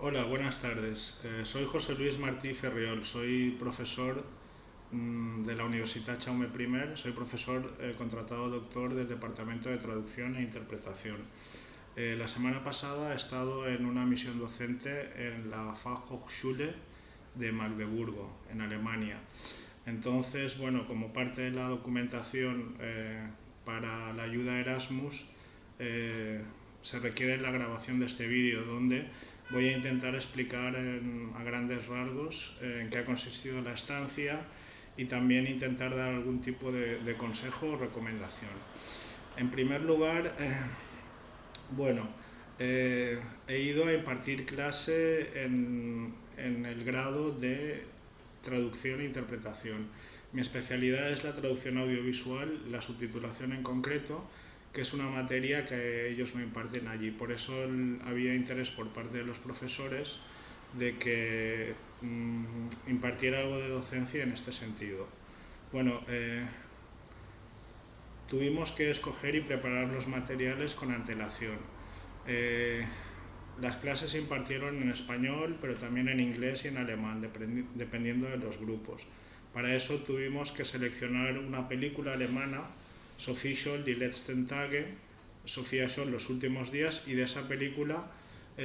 Hola, buenas tardes. Soy José Luis Martí Ferriol, soy profesor de la Universitat Jaume I, soy profesor contratado doctor del Departamento de Traducción e Interpretación. La semana pasada he estado en una misión docente en la Fachhochschule de Magdeburgo, en Alemania. Entonces, bueno, como parte de la documentación para la ayuda Erasmus, se requiere la grabación de este vídeo, donde voy a intentar explicar a grandes rasgos en qué ha consistido la estancia y también intentar dar algún tipo de consejo o recomendación. En primer lugar, he ido a impartir clase en el grado de traducción e interpretación. Mi especialidad es la traducción audiovisual, la subtitulación en concreto, que es una materia que ellos no imparten allí. Por eso había interés por parte de los profesores de que impartiera algo de docencia en este sentido. Bueno, tuvimos que escoger y preparar los materiales con antelación. Las clases se impartieron en español, pero también en inglés y en alemán, dependiendo de los grupos. Para eso tuvimos que seleccionar una película alemana, Sophie Scholl, Die letzten Tage, Sofía Scholl, los últimos días, y de esa película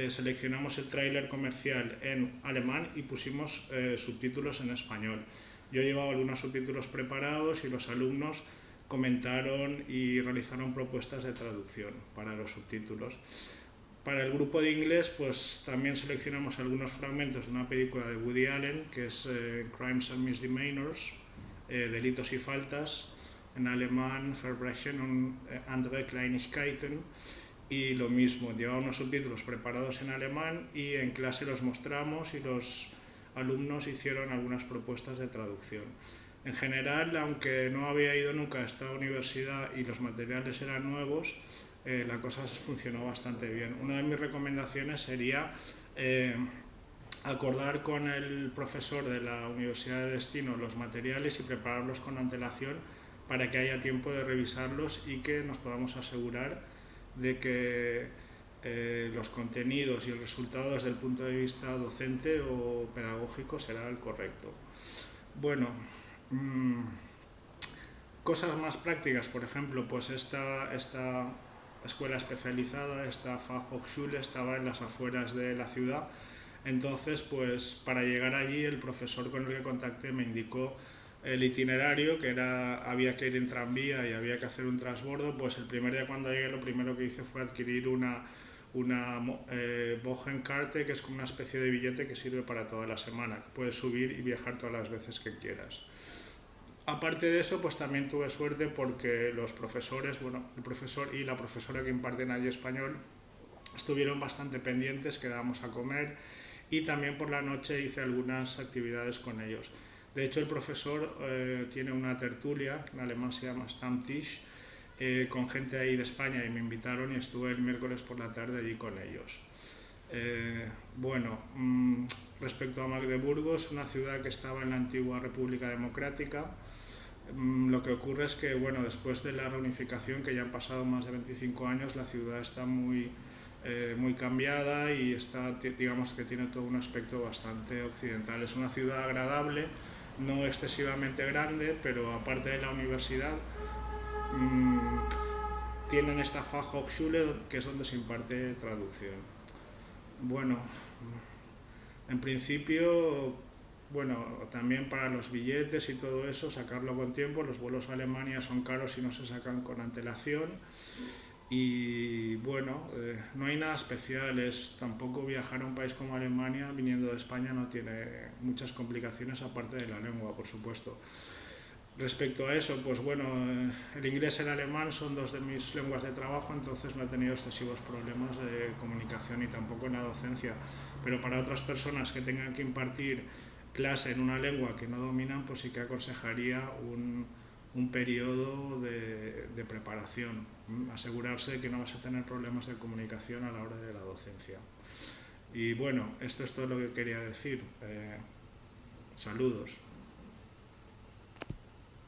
seleccionamos el tráiler comercial en alemán y pusimos subtítulos en español. Yo llevaba algunos subtítulos preparados y los alumnos comentaron y realizaron propuestas de traducción para los subtítulos. Para el grupo de inglés, pues también seleccionamos algunos fragmentos de una película de Woody Allen, que es Crimes and Misdemeanors, Delitos y Faltas, en alemán Verbrechen und andere Kleinigkeiten, y lo mismo, llevaba unos subtítulos preparados en alemán y en clase los mostramos y los alumnos hicieron algunas propuestas de traducción. En general, aunque no había ido nunca a esta universidad y los materiales eran nuevos, la cosa funcionó bastante bien. Una de mis recomendaciones sería acordar con el profesor de la Universidad de Destino los materiales y prepararlos con antelación para que haya tiempo de revisarlos y que nos podamos asegurar de que los contenidos y el resultado desde el punto de vista docente o pedagógico será el correcto. Bueno, cosas más prácticas, por ejemplo, pues esta escuela especializada, esta Fachhochschule, estaba en las afueras de la ciudad. Entonces, pues para llegar allí, el profesor con el que contacté me indicó el itinerario, que había que ir en tranvía y había que hacer un transbordo. Pues el primer día cuando llegué, lo primero que hice fue adquirir una Wochenkarte, que es como una especie de billete que sirve para toda la semana, que puedes subir y viajar todas las veces que quieras. Aparte de eso, pues también tuve suerte porque los profesores, bueno, el profesor y la profesora que imparten allí español estuvieron bastante pendientes, quedábamos a comer y también por la noche hice algunas actividades con ellos. De hecho, el profesor tiene una tertulia, en alemán se llama Stammtisch, con gente ahí de España, y me invitaron y estuve el miércoles por la tarde allí con ellos. Respecto a Magdeburgo, es una ciudad que estaba en la antigua República Democrática. Lo que ocurre es que, bueno, después de la reunificación, que ya han pasado más de 25 años, la ciudad está muy cambiada y digamos que tiene todo un aspecto bastante occidental. Es una ciudad agradable, no excesivamente grande, pero aparte de la universidad, tienen esta Fachhochschule, que es donde se imparte traducción. Bueno, en principio, bueno, también para los billetes y todo eso, sacarlo con tiempo. Los vuelos a Alemania son caros si no se sacan con antelación. Y bueno, no hay nada especial, tampoco viajar a un país como Alemania viniendo de España no tiene muchas complicaciones aparte de la lengua, por supuesto. Respecto a eso, pues bueno, el inglés y el alemán son dos de mis lenguas de trabajo, entonces no he tenido excesivos problemas de comunicación y tampoco en la docencia. Pero para otras personas que tengan que impartir clase en una lengua que no dominan, pues sí que aconsejaría un periodo de preparación, asegurarse de que no vas a tener problemas de comunicación a la hora de la docencia. Y bueno, esto es todo lo que quería decir. Saludos.